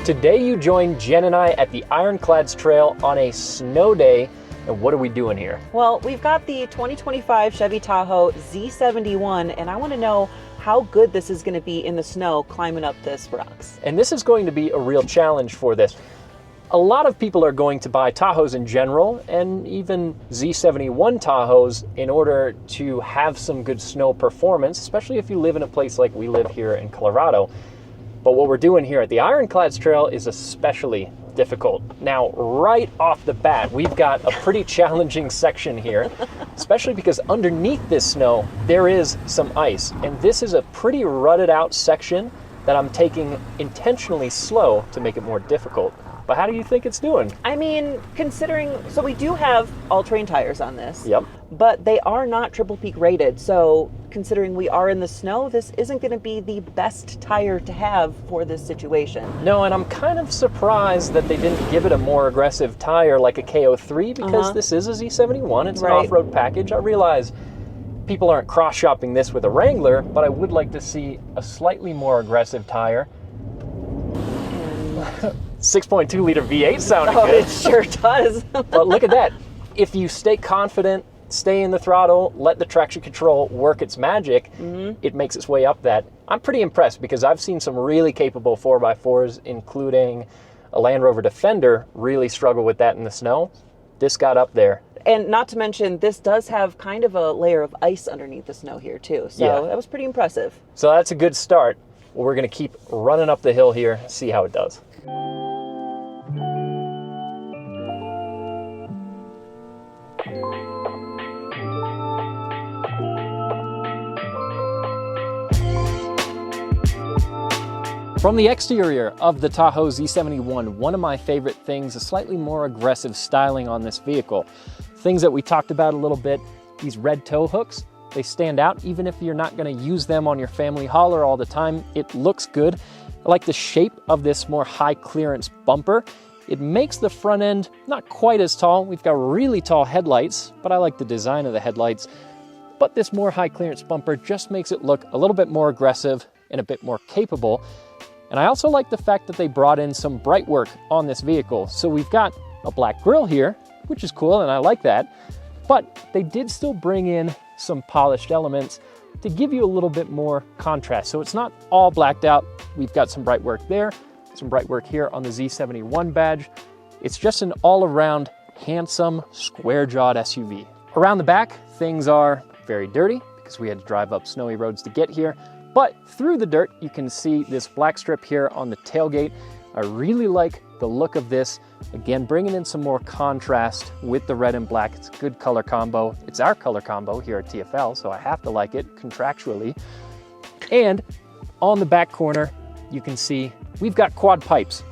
Today you join Jen and I at the Ironclads Trail on a snow day. And what are we doing here? Well, we've got the 2025 Chevy Tahoe Z71, and I want to know how good this is going to be in the snow climbing up this rocks. And this is going to be a real challenge for this. A lot of people are going to buy Tahoes in general, and even Z71 Tahoes, in order to have some good snow performance, especially if you live in a place like we live here in Colorado. But what we're doing here at the Ironclads Trail is especially difficult. Now, right off the bat, we've got a pretty challenging section here, especially because underneath this snow, there is some ice. And this is a pretty rutted out section that I'm taking intentionally slow to make it more difficult. But how do you think it's doing? I mean, considering, so we do have all-terrain tires on this. Yep. But they are not triple peak rated. So considering we are in the snow, this isn't going to be the best tire to have for this situation. No, and I'm kind of surprised that they didn't give it a more aggressive tire like a KO3 because this is a Z71. It's an off-road package. I realize people aren't cross-shopping this with a Wrangler, but I would like to see a slightly more aggressive tire. 6.2 liter V8 sounding good. It sure does. But look at that. If you stay confident, stay in the throttle, let the traction control work its magic, it makes its way up that. I'm pretty impressed because I've seen some really capable 4x4s, including a Land Rover Defender, really struggle with that in the snow. This got up there. And not to mention, this does have kind of a layer of ice underneath the snow here too. So that was pretty impressive. So that's a good start. We're going to keep running up the hill here, see how it does. From the exterior of the Tahoe Z71, one of my favorite things is slightly more aggressive styling on this vehicle. Things that we talked about a little bit, these red tow hooks, they stand out even if you're not going to use them on your family hauler all the time. It looks good. I like the shape of this more high clearance bumper. It makes the front end not quite as tall. We've got really tall headlights, but I like the design of the headlights. But this more high clearance bumper just makes it look a little bit more aggressive and a bit more capable. And I also like the fact that they brought in some bright work on this vehicle. So we've got a black grille here, which is cool, and I like that. But they did still bring in some polished elements to give you a little bit more contrast. So it's not all blacked out. We've got some bright work there, some bright work here on the Z71 badge. It's just an all-around handsome, square-jawed SUV. Around the back, things are very dirty because we had to drive up snowy roads to get here. But through the dirt, you can see this black strip here on the tailgate. I really like the look of this. Again, bringing in some more contrast with the red and black. It's a good color combo. It's our color combo here at TFL, so I have to like it contractually. And on the back corner, you can see we've got quad pipes.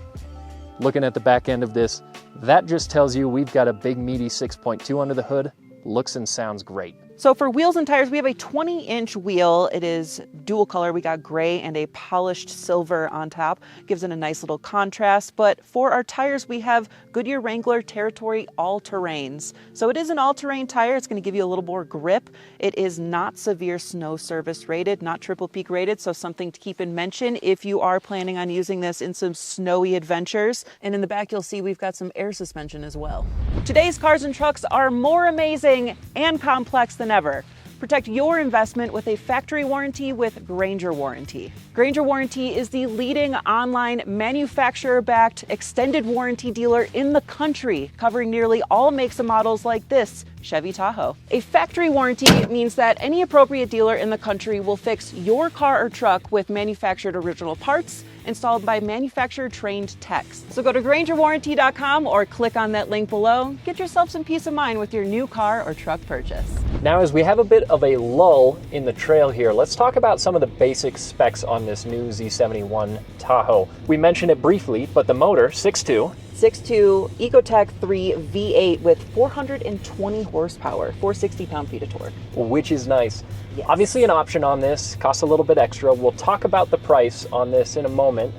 Looking at the back end of this, that just tells you we've got a big meaty 6.2 under the hood. Looks and sounds great. So for wheels and tires, we have a 20-inch wheel. It is dual color. We got gray and a polished silver on top. Gives it a nice little contrast. But for our tires, we have Goodyear Wrangler Territory all-terrains. So it is an all-terrain tire. It's going to give you a little more grip. It is not severe snow service rated, not triple peak rated. So something to keep in mention if you are planning on using this in some snowy adventures. And in the back, you'll see we've got some air suspension as well. Today's cars and trucks are more amazing and complex than ever. Protect your investment with a factory warranty with Granger Warranty. Granger Warranty is the leading online manufacturer-backed extended warranty dealer in the country, covering nearly all makes and models like this Chevy Tahoe. A factory warranty means that any appropriate dealer in the country will fix your car or truck with manufactured original parts installed by manufacturer-trained techs. So go to GrangerWarranty.com or click on that link below. Get yourself some peace of mind with your new car or truck purchase. Now, as we have a bit of a lull in the trail here, let's talk about some of the basic specs on this new Z71 Tahoe. We mentioned it briefly, but the motor, 6.2. 6.2 Ecotec 3 V8 with 420 horsepower, 460 pound-feet of torque. Which is nice. Yes. Obviously an option on this, costs a little bit extra. We'll talk about the price on this in a moment,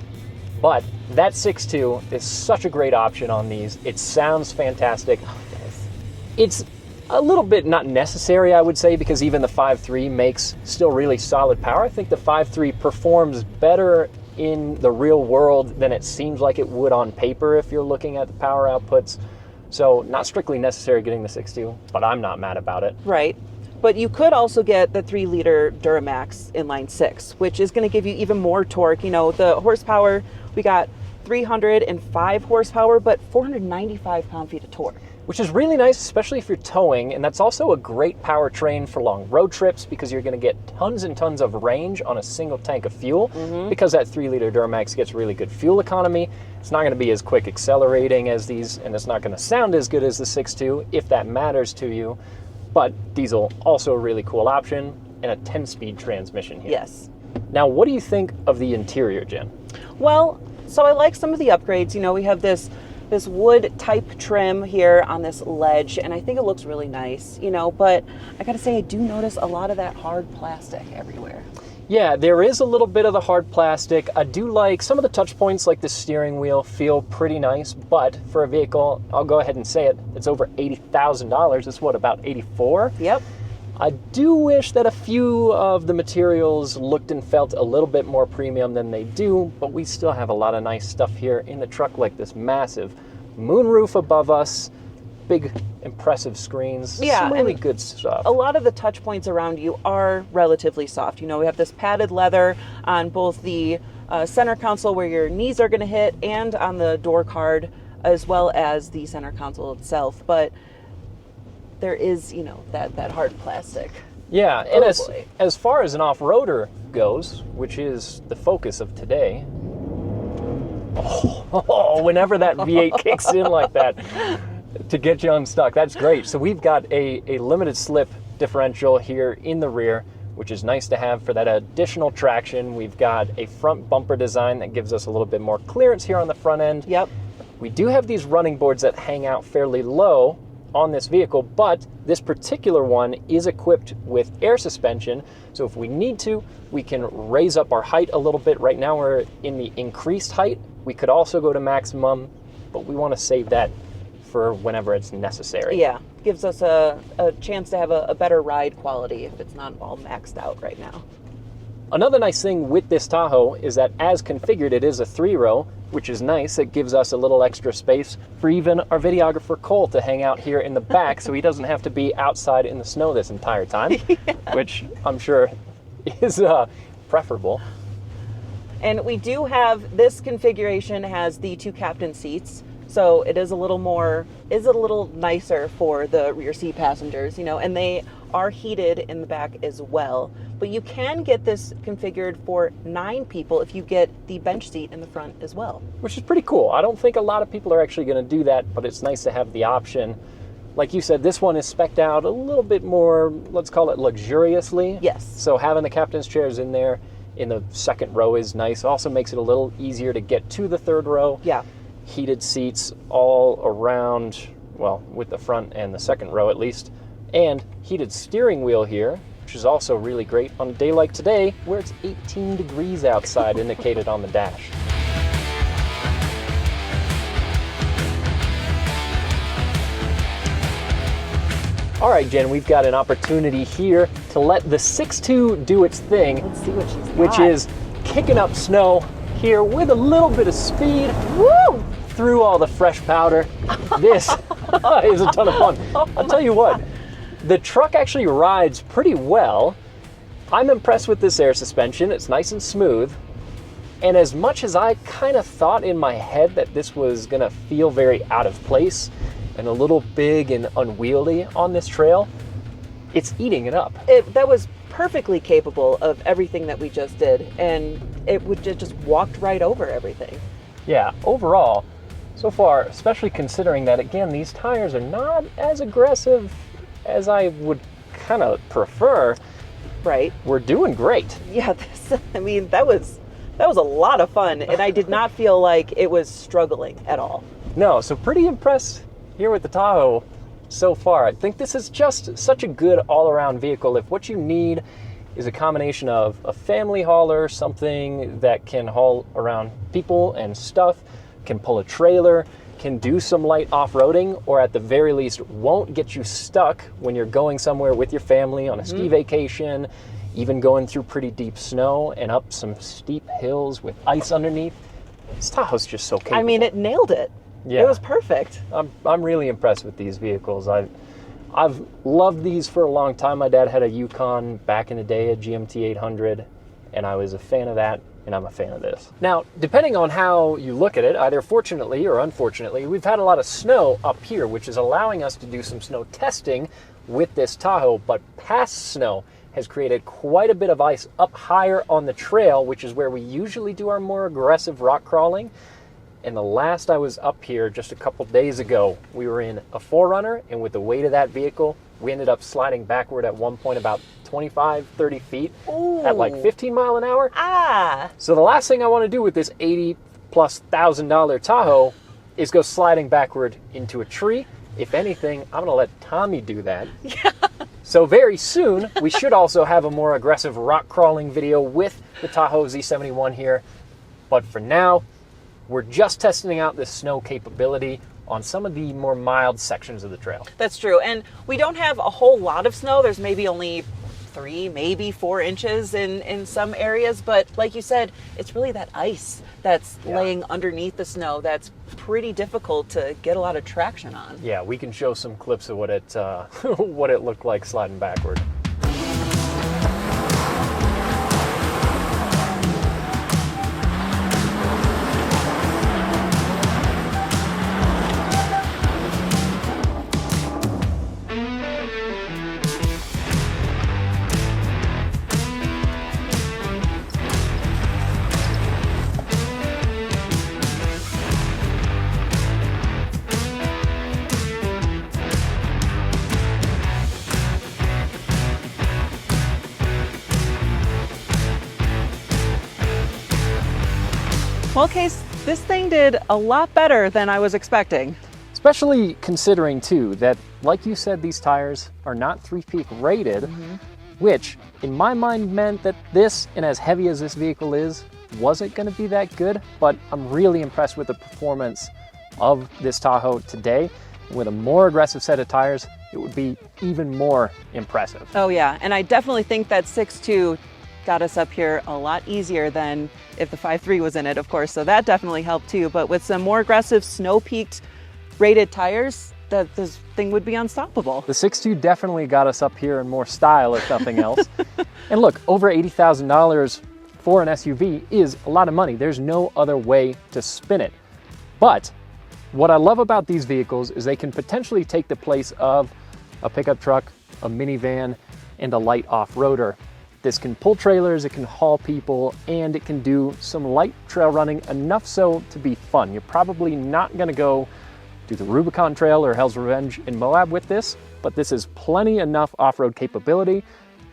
but that 6.2 is such a great option on these. It sounds fantastic. Oh, it does. It's a little bit not necessary, I would say, because even the 5.3 makes still really solid power. I think the 5.3 performs better in the real world than it seems like it would on paper if you're looking at the power outputs. So not strictly necessary getting the 6.2, but I'm not mad about it. Right. But you could also get the 3-liter Duramax inline 6, which is going to give you even more torque. You know, the horsepower, we got 305 horsepower, but 495 pound-feet of torque. Which is really nice, especially if you're towing, and that's also a great powertrain for long road trips because you're going to get tons and tons of range on a single tank of fuel because that 3-liter Duramax gets really good fuel economy. It's not going to be as quick accelerating as these, and it's not going to sound as good as the 6.2 if that matters to you. But diesel, also a really cool option, and a 10-speed transmission here. Yes. Now, what do you think of the interior, Jen? Well, so I like some of the upgrades. You know, we have this wood type trim here on this ledge, and I think it looks really nice, you know, but I gotta say I do notice a lot of that hard plastic everywhere. Yeah, there is a little bit of the hard plastic. I do like some of the touch points, like the steering wheel, feel pretty nice, but for a vehicle, I'll go ahead and say it, it's over $80,000. It's what, about 84? Yep. I do wish that a few of the materials looked and felt a little bit more premium than they do, but we still have a lot of nice stuff here in the truck, like this massive moonroof above us, big impressive screens, some really good stuff. A lot of the touch points around you are relatively soft. You know, we have this padded leather on both the center console where your knees are going to hit and on the door card, as well as the center console itself, but there is, you know, that hard plastic. Yeah, and as far as an off-roader goes, which is the focus of today, whenever that V8 kicks in like that to get you unstuck, that's great. So we've got a limited slip differential here in the rear, which is nice to have for that additional traction. We've got a front bumper design that gives us a little bit more clearance here on the front end. Yep. We do have these running boards that hang out fairly low on this vehicle, but this particular one is equipped with air suspension, so if we need to, we can raise up our height a little bit. Right now we're in the increased height. We could also go to maximum, but we want to save that for whenever it's necessary. Yeah, gives us a chance to have a better ride quality if it's not all maxed out right now. Another nice thing with this Tahoe is that as configured, it is a 3-row, which is nice. It gives us a little extra space for even our videographer Cole to hang out here in the back so he doesn't have to be outside in the snow this entire time, which I'm sure is preferable. And we do have, this configuration has the 2 captain seats, so it is a little nicer for the rear seat passengers, you know, and they are heated in the back as well. But you can get this configured for 9 people if you get the bench seat in the front as well. Which is pretty cool. I don't think a lot of people are actually going to do that, but it's nice to have the option. Like you said, this one is spec'd out a little bit more, let's call it luxuriously. Yes. So having the captain's chairs in there in the 2nd row is nice. Also makes it a little easier to get to the 3rd row. Yeah. Heated seats all around, well, with the front and the 2nd row at least. And heated steering wheel here, which is also really great on a day like today where it's 18 degrees outside indicated on the dash. All right, Jen, we've got an opportunity here to let the 6.2 do its thing. Let's see what she's got. Which is kicking up snow here with a little bit of speed. Woo! Through all the fresh powder. This is a ton of fun. I'll tell you what, the truck actually rides pretty well. I'm impressed with this air suspension. It's nice and smooth. And as much as I kind of thought in my head that this was gonna feel very out of place and a little big and unwieldy on this trail, it's eating it up. That was perfectly capable of everything that we just did, and it would just walked right over everything. Yeah, overall, so far, especially considering that, again, these tires are not as aggressive as I would kind of prefer. Right. We're doing great. Yeah, that was a lot of fun, and I did not feel like it was struggling at all. No, so pretty impressed here with the Tahoe so far. I think this is just such a good all-around vehicle. If what you need is a combination of a family hauler, something that can haul around people and stuff, can pull a trailer, can do some light off-roading, or at the very least won't get you stuck when you're going somewhere with your family on a ski vacation, even going through pretty deep snow and up some steep hills with ice underneath. This Tahoe's just so capable. I mean, it nailed it. Yeah. It was perfect. I'm really impressed with these vehicles. I've loved these for a long time. My dad had a Yukon back in the day, a GMT 800, and I was a fan of that, and I'm a fan of this. Now, depending on how you look at it, either fortunately or unfortunately, we've had a lot of snow up here, which is allowing us to do some snow testing with this Tahoe, but past snow has created quite a bit of ice up higher on the trail, which is where we usually do our more aggressive rock crawling. And the last I was up here just a couple days ago, we were in a 4Runner, and with the weight of that vehicle, we ended up sliding backward at one point about 25, 30 feet at like 15 mile an hour. Ah! So the last thing I want to do with this $80,000+ Tahoe is go sliding backward into a tree. If anything, I'm going to let Tommy do that. Yeah. So very soon, we should also have a more aggressive rock crawling video with the Tahoe Z71 here. But for now, we're just testing out this snow capability on some of the more mild sections of the trail. That's true. And we don't have a whole lot of snow. There's maybe only 3, maybe 4 inches in some areas. But like you said, it's really that ice that's laying underneath the snow that's pretty difficult to get a lot of traction on. Yeah, we can show some clips of what it what it looked like sliding backward. Well, Case, this thing did a lot better than I was expecting. Especially considering, too, that, like you said, these tires are not 3-peak rated, which, in my mind, meant that this, and as heavy as this vehicle is, wasn't going to be that good. But I'm really impressed with the performance of this Tahoe today. With a more aggressive set of tires, it would be even more impressive. Oh, yeah. And I definitely think that 6.2 got us up here a lot easier than if the 5.3 was in it, of course. So that definitely helped, too. But with some more aggressive snow-peaked rated tires, this thing would be unstoppable. The 6.2 definitely got us up here in more style, if nothing else. And look, over $80,000 for an SUV is a lot of money. There's no other way to spin it. But what I love about these vehicles is they can potentially take the place of a pickup truck, a minivan, and a light off-roader. This can pull trailers, it can haul people, and it can do some light trail running, enough so to be fun. You're probably not gonna go do the Rubicon Trail or Hell's Revenge in Moab with this, but this is plenty enough off-road capability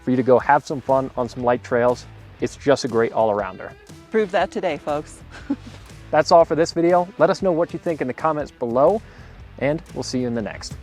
for you to go have some fun on some light trails. It's just a great all-arounder. Prove that today, folks. That's all for this video. Let us know what you think in the comments below, and we'll see you in the next.